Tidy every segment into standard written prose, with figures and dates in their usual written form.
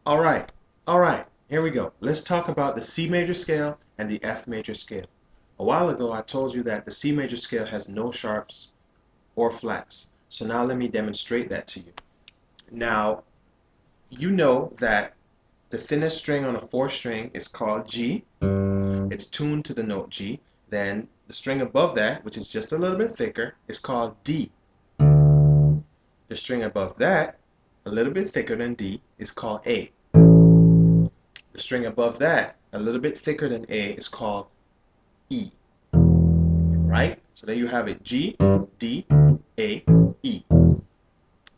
All right, here we go. Let's talk about the C major scale and the F major scale. A while ago, I told you that the C major scale has no sharps or flats. So now let me demonstrate that to you. Now, you know that the thinnest string on a 4-string is called G. It's tuned to the note G. Then the string above that, which is just a little bit thicker, is called D. The string above that, a little bit thicker than D, is called A. The string above that, a little bit thicker than A, is called E. Right? So there you have it, G, D, A, E.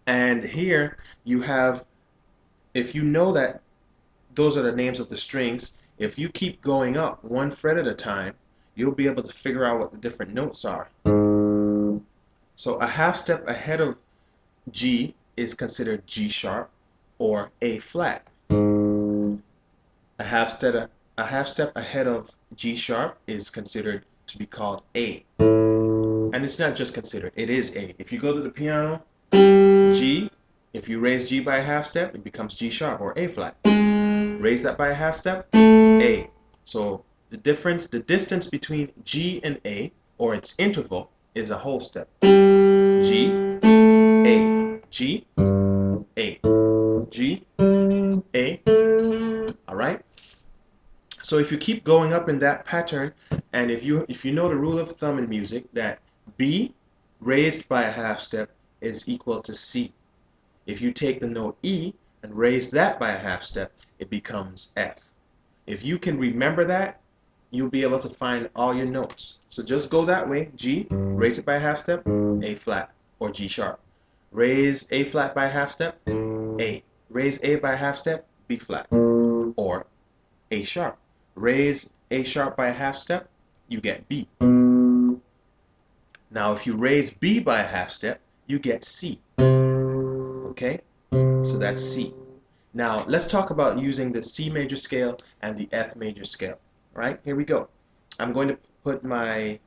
And here you have, if you know that those are the names of the strings, if you keep going up one fret at a time, you'll be able to figure out what the different notes are. So a half step ahead of G is considered G sharp or A flat. A half step ahead of G sharp is considered to be called A. And it's not just considered, it is A. If you go to the piano, G, if you raise G by a half step, it becomes G sharp or A flat. Raise that by a half step, A. So the distance between G and A, or its interval, is a whole step. G, A, G, A, G, A. All right? So if you keep going up in that pattern, and if you know the rule of thumb in music that B raised by a half step is equal to C. If you take the note E and raise that by a half step, it becomes F. If you can remember that, you'll be able to find all your notes. So just go that way. G, raise it by a half step, A flat or G sharp. Raise A flat by a half step, A. Raise A by a half step, B flat or A sharp. Raise A sharp by a half step, you get B. Now if you raise B by a half step, you get C. Okay? So that's C. Now let's talk about using the C major scale and the F major scale. Right? Here we go. I'm going to put my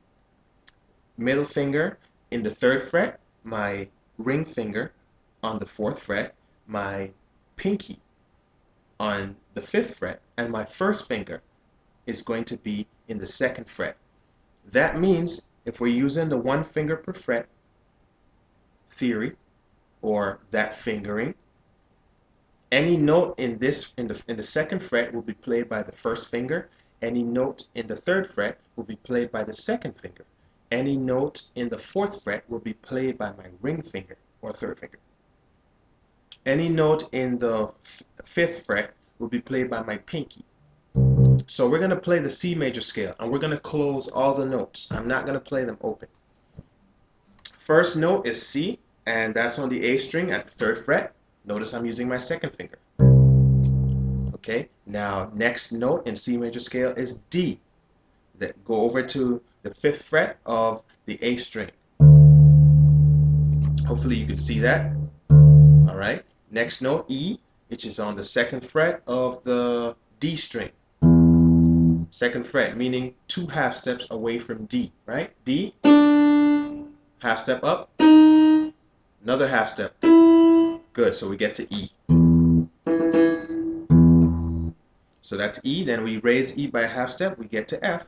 middle finger in the 3rd fret, my ring finger on the 4th fret, my pinky on the 5th fret, and my first finger is going to be in the 2nd fret. That means if we're using the 1 finger per fret theory, or that fingering, any note in the 2nd fret will be played by the 1st finger. Any note in the 3rd fret will be played by the 2nd finger. Any note in the 4th fret will be played by my ring finger or 3rd finger. Any note in the 5th fret will be played by my pinky. So we're going to play the C major scale, and we're going to close all the notes. I'm not going to play them open. First note is C, and that's on the A string at the 3rd fret. Notice I'm using my 2nd finger. Okay, now next note in C major scale is D. Go over to the 5th fret of the A string. Hopefully you can see that. All right, next note E, which is on the 2nd fret of the D string. 2nd fret, meaning 2 half steps away from D, right? D, half step up, another half step. Good, so we get to E. So that's E, then we raise E by a half step, we get to F.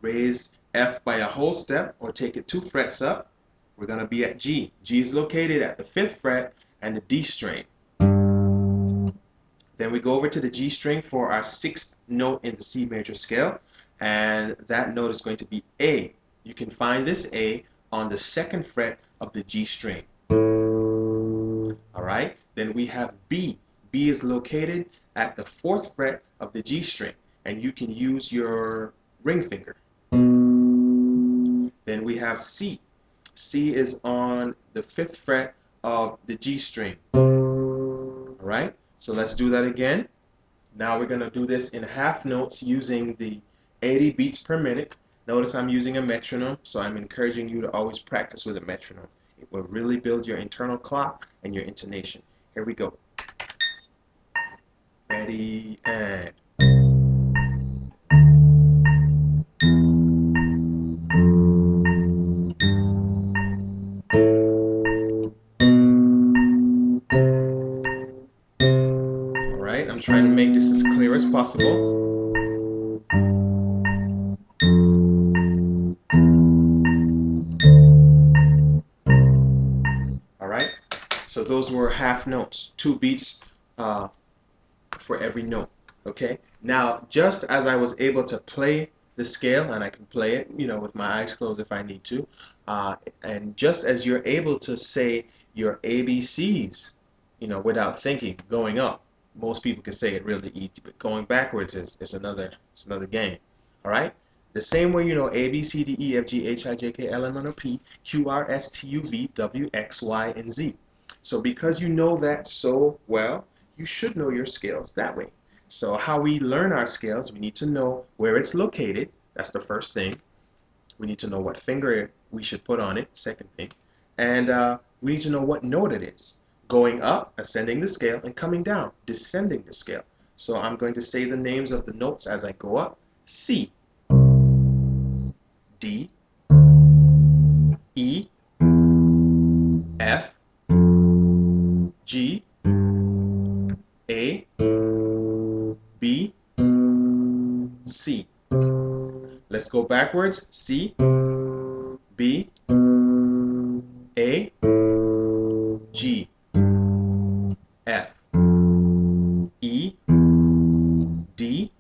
Raise F by a whole step, or take it 2 frets up, we're going to be at G. G is located at the 5th fret and the D string. Then we go over to the G string for our 6th note in the C major scale, and that note is going to be A. You can find this A on the 2nd fret of the G string. Alright, then we have B. B is located at the 4th fret of the G string, and you can use your ring finger. Then we have C. C is on the 5th fret of the G string. Alright, so let's do that again. Now we're going to do this in half notes using the 80 beats per minute. Notice I'm using a metronome, so I'm encouraging you to always practice with a metronome. It will really build your internal clock and your intonation. Here we go. Ready, and right, I'm trying to make this as clear as possible. All right, so those were half notes, 2 beats for every note. Okay, now just as I was able to play the scale, and I can play it, you know, with my eyes closed if I need to, and just as you're able to say your ABCs, you know, without thinking, going up, most people can say it really easy, but going backwards is another game. All right. The same way, you know, A, B, C, D, E, F, G, H, I, J, K, L, M, N, O, P, Q, R, S, T, U, V, W, X, Y, and Z. So because you know that so well, you should know your scales that way. So how we learn our scales, we need to know where it's located. That's the first thing. We need to know what finger we should put on it, second thing. And we need to know what note it is. Going up, ascending the scale, and coming down, descending the scale. So I'm going to say the names of the notes as I go up. C, D, E, F, G, A, B, C. Let's go backwards. C, B, A, G, F, E, D,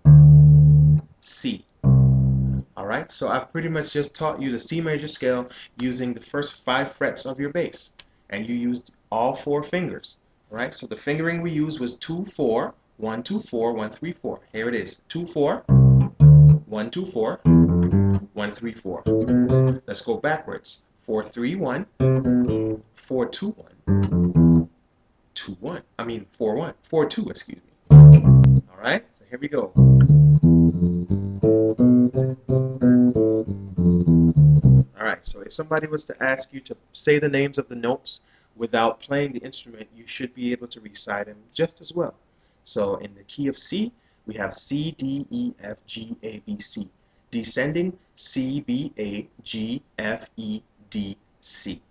C. All right, so I pretty much just taught you the C major scale using the first 5 frets of your bass, and you used all 4 fingers. All right, so the fingering we used was 2, 4, 1, 2, 4, 1, 3, 4. Here it is, 2, 4, 1, 2, 4, 1, 3, 4. Let's go backwards. 4, 3, 1, 4, 2, 1, 2, 1. I mean 4, 1, 4, 2, excuse me. All right, so here we go. All right, so if somebody was to ask you to say the names of the notes without playing the instrument, you should be able to recite them just as well. So in the key of C, we have C, D, E, F, G, A, B, C. Descending, C, B, A, G, F, E, D, C.